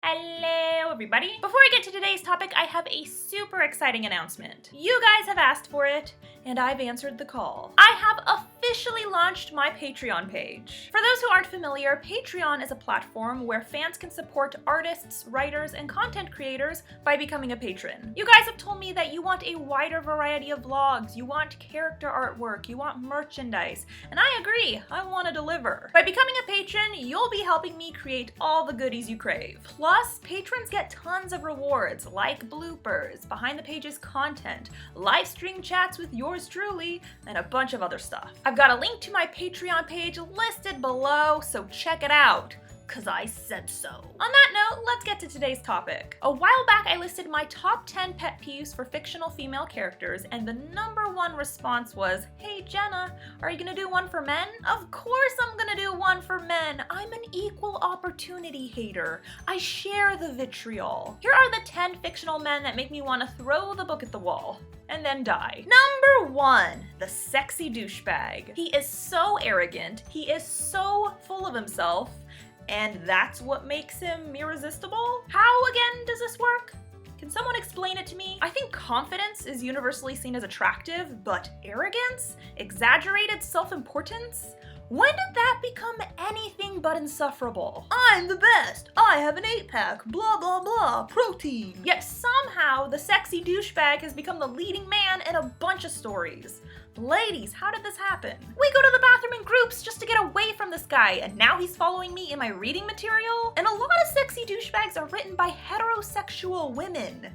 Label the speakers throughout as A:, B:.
A: Hello everybody! Before I get to today's topic, I have a super exciting announcement. You guys have asked for it, and I've answered the call. I have officially launched my Patreon page. For those who aren't familiar, Patreon is a platform where fans can support artists, writers, and content creators by becoming a patron. You guys have told me that you want a wider variety of vlogs, you want character artwork, you want merchandise, and I agree, I want to deliver. By becoming a patron, you'll be helping me create all the goodies you crave. Plus, patrons get tons of rewards like bloopers, behind the pages content, live stream chats with yours truly, and a bunch of other stuff. I've got a link to my Patreon page listed below, so check it out. Cause I said so. On that note, let's get to today's topic. A while back, I listed my top 10 pet peeves for fictional female characters, and the #1 response was, "Hey Jenna, are you gonna do one for men?" Of course I'm gonna do one for men. I'm an equal opportunity hater. I share the vitriol. Here are the 10 fictional men that make me want to throw the book at the wall and then die. #1, the sexy douchebag. He is so arrogant, he is so full of himself, and that's what makes him irresistible? How, again, does this work? Can someone explain it to me? I think confidence is universally seen as attractive, but arrogance? Exaggerated self-importance? When did that become anything but insufferable? I'm the best! I have an 8-pack, blah blah blah, protein! Yet somehow, the sexy douchebag has become the leading man in a bunch of stories. Ladies, how did this happen? We go to the bathroom in groups just to get away from this guy, and now he's following me in my reading material? And a lot of sexy douchebags are written by heterosexual women.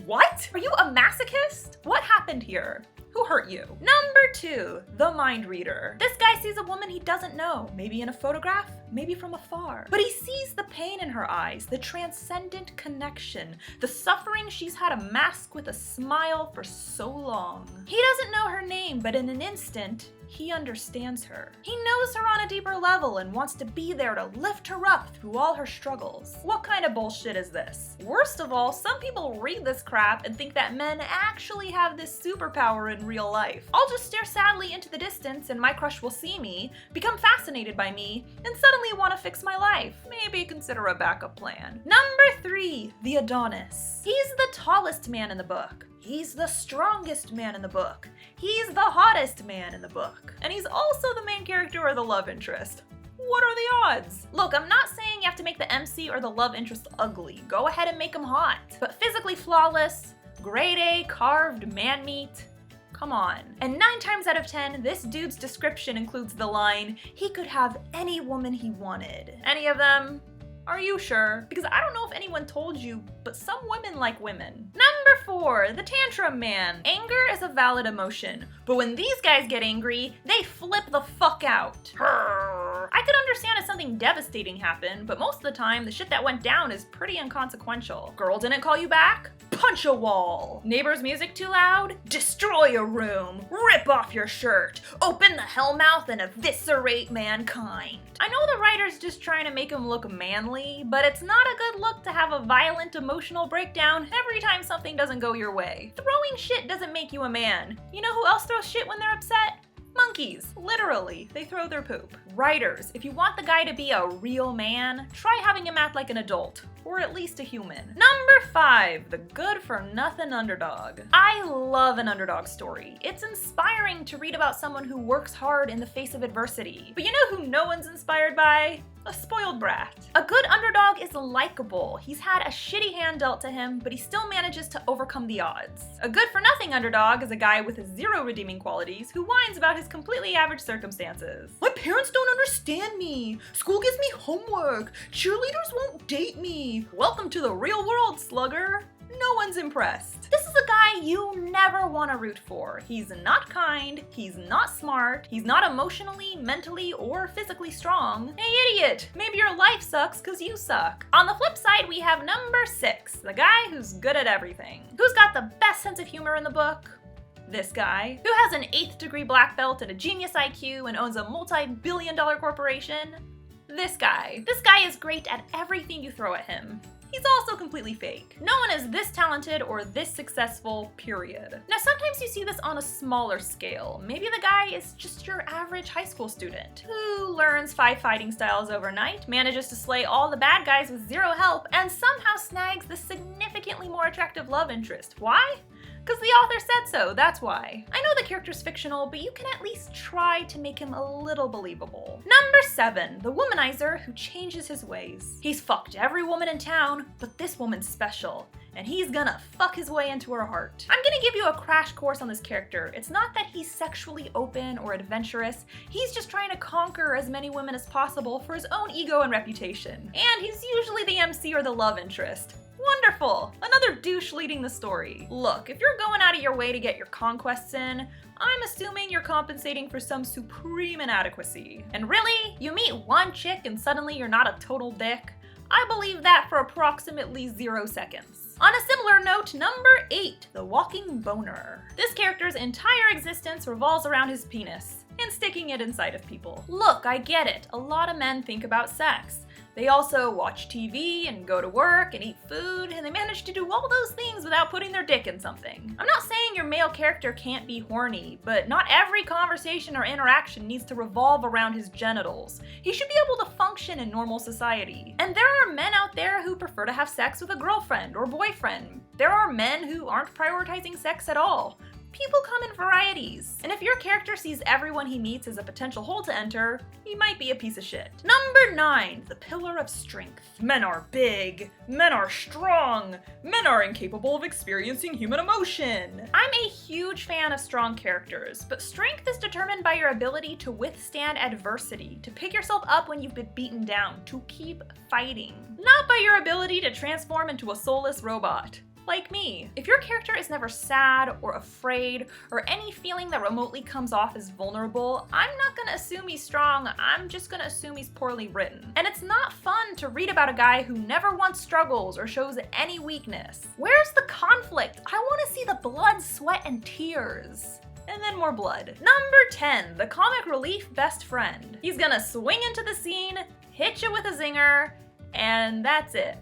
A: What? Are you a masochist? What happened here? Who hurt you? #2, the mind reader. This guy sees a woman he doesn't know, maybe in a photograph, maybe from afar. But he sees the pain in her eyes, the transcendent connection, the suffering she's had to mask with a smile for so long. He doesn't know her name, but in an instant, he understands her. He knows her on a deeper level and wants to be there to lift her up through all her struggles. What kind of bullshit is this? Worst of all, some people read this crap and think that men actually have this superpower in real life. I'll just stare sadly into the distance and my crush will see me, become fascinated by me, and suddenly want to fix my life. Maybe consider a backup plan. #3, the Adonis. He's the tallest man in the book. He's the strongest man in the book. He's the hottest man in the book. And he's also the main character or the love interest. What are the odds? Look, I'm not saying you have to make the MC or the love interest ugly. Go ahead and make them hot. But physically flawless, grade A carved man meat, come on. And 9 times out of 10, this dude's description includes the line, he could have any woman he wanted. Any of them? Are you sure? Because I don't know if anyone told you, but some women like women. #4, the tantrum man. Anger is a valid emotion, but when these guys get angry, they flip the fuck out. I could understand if something devastating happened, but most of the time, the shit that went down is pretty inconsequential. Girl didn't call you back? Punch a wall. Neighbor's music too loud? Destroy a room. Rip off your shirt. Open the hellmouth and eviscerate mankind. I know the writer's just trying to make him look manly, but it's not a good look to have a violent emotional breakdown every time something doesn't go your way. Throwing shit doesn't make you a man. You know who else throws shit when they're upset? Monkeys. Literally, they throw their poop. Writers, if you want the guy to be a real man, try having him act like an adult, or at least a human. #5, the good-for-nothing underdog. I love an underdog story. It's inspiring to read about someone who works hard in the face of adversity. But you know who no one's inspired by? A spoiled brat. A good underdog is likable. He's had a shitty hand dealt to him, but he still manages to overcome the odds. A good-for-nothing underdog is a guy with 0 redeeming qualities who whines about his completely average circumstances. My parents don't understand me. School gives me homework. Cheerleaders won't date me. Welcome to the real world, slugger. No one's impressed. This is a guy you never want to root for. He's not kind, he's not smart, he's not emotionally, mentally, or physically strong. Hey idiot, maybe your life sucks because you suck. On the flip side, we have #6, the guy who's good at everything. Who's got the best sense of humor in the book? This guy. Who has an 8th degree black belt and a genius IQ and owns a multi-billion-dollar corporation? This guy. This guy is great at everything you throw at him. he's also completely fake. No one is this talented or this successful, period. Now, sometimes you see this on a smaller scale. Maybe the guy is just your average high school student who learns 5 fighting styles overnight, manages to slay all the bad guys with 0 help, and somehow snags the significantly more attractive love interest. Why? Because the author said so, that's why. I know the character's fictional, but you can at least try to make him a little believable. Number 7, the Womanizer who changes his ways. He's fucked every woman in town, but this woman's special, and he's gonna fuck his way into her heart. I'm gonna give you a crash course on this character. It's not that he's sexually open or adventurous, he's just trying to conquer as many women as possible for his own ego and reputation. And he's usually the MC or the love interest. Wonderful! Another douche leading the story. Look, if you're going out of your way to get your conquests in, I'm assuming you're compensating for some supreme inadequacy. And really, you meet one chick and suddenly you're not a total dick? I believe that for approximately 0 seconds. On a similar note, number 8, the walking boner. This character's entire existence revolves around his penis and sticking it inside of people. Look, I get it. A lot of men think about sex. They also watch TV and go to work and eat food, and they manage to do all those things without putting their dick in something. I'm not saying your male character can't be horny, but not every conversation or interaction needs to revolve around his genitals. He should be able to function in normal society. And there are men out there who prefer to have sex with a girlfriend or boyfriend. There are men who aren't prioritizing sex at all. People come in varieties. And if your character sees everyone he meets as a potential hole to enter, he might be a piece of shit. Number 9, the pillar of strength. Men are big, men are strong, men are incapable of experiencing human emotion. I'm a huge fan of strong characters, but strength is determined by your ability to withstand adversity, to pick yourself up when you've been beaten down, to keep fighting. Not by your ability to transform into a soulless robot. Like me. If your character is never sad or afraid or any feeling that remotely comes off as vulnerable, I'm not gonna assume he's strong, I'm just gonna assume he's poorly written. And it's not fun to read about a guy who never once struggles or shows any weakness. Where's the conflict? I wanna see the blood, sweat, and tears. And then more blood. Number 10, the comic relief best friend. He's gonna swing into the scene, hit you with a zinger, and that's it.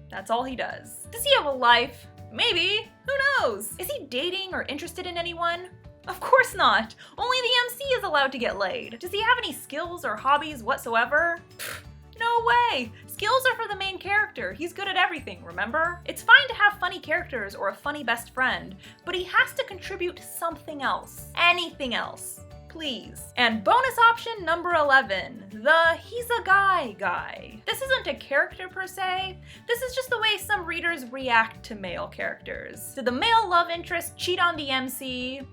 A: That's all he does. Does he have a life? Maybe. Who knows? Is he dating or interested in anyone? Of course not. Only the MC is allowed to get laid. Does he have any skills or hobbies whatsoever? Pfft, no way. Skills are for the main character. He's good at everything, remember? It's fine to have funny characters or a funny best friend, but he has to contribute something else. Anything else. Please. And bonus option number 11, the he's a guy. This isn't a character per se, this is just the way some readers react to male characters. Did the male love interest cheat on the MC?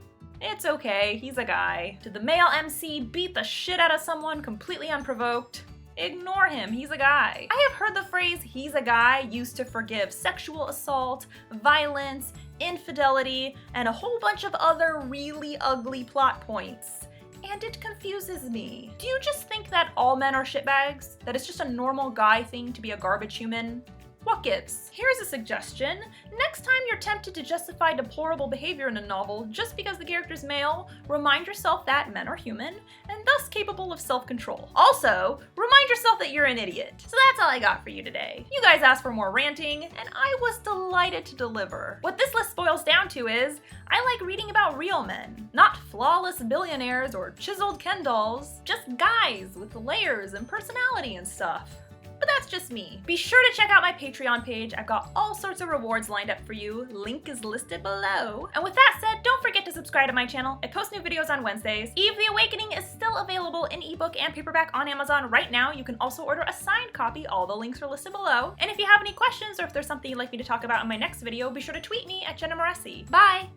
A: It's okay, he's a guy. Did the male MC beat the shit out of someone completely unprovoked? Ignore him, he's a guy. I have heard the phrase he's a guy used to forgive sexual assault, violence, infidelity, and a whole bunch of other really ugly plot points. And it confuses me. Do you just think that all men are shitbags? That it's just a normal guy thing to be a garbage human? What gives? Here's a suggestion. Next time you're tempted to justify deplorable behavior in a novel just because the character's male, remind yourself that men are human and thus capable of self-control. Also, remind yourself that you're an idiot. So that's all I got for you today. You guys asked for more ranting, and I was delighted to deliver. What this list boils down to is, I like reading about real men, not flawless billionaires or chiseled Ken dolls, just guys with layers and personality and stuff. But that's just me. Be sure to check out my Patreon page. I've got all sorts of rewards lined up for you. Link is listed below. And with that said, don't forget to subscribe to my channel. I post new videos on Wednesdays. Eve the Awakening is still available in ebook and paperback on Amazon right now. You can also order a signed copy. All the links are listed below. And if you have any questions or if there's something you'd like me to talk about in my next video, be sure to tweet me at Jenna Moreci. Bye!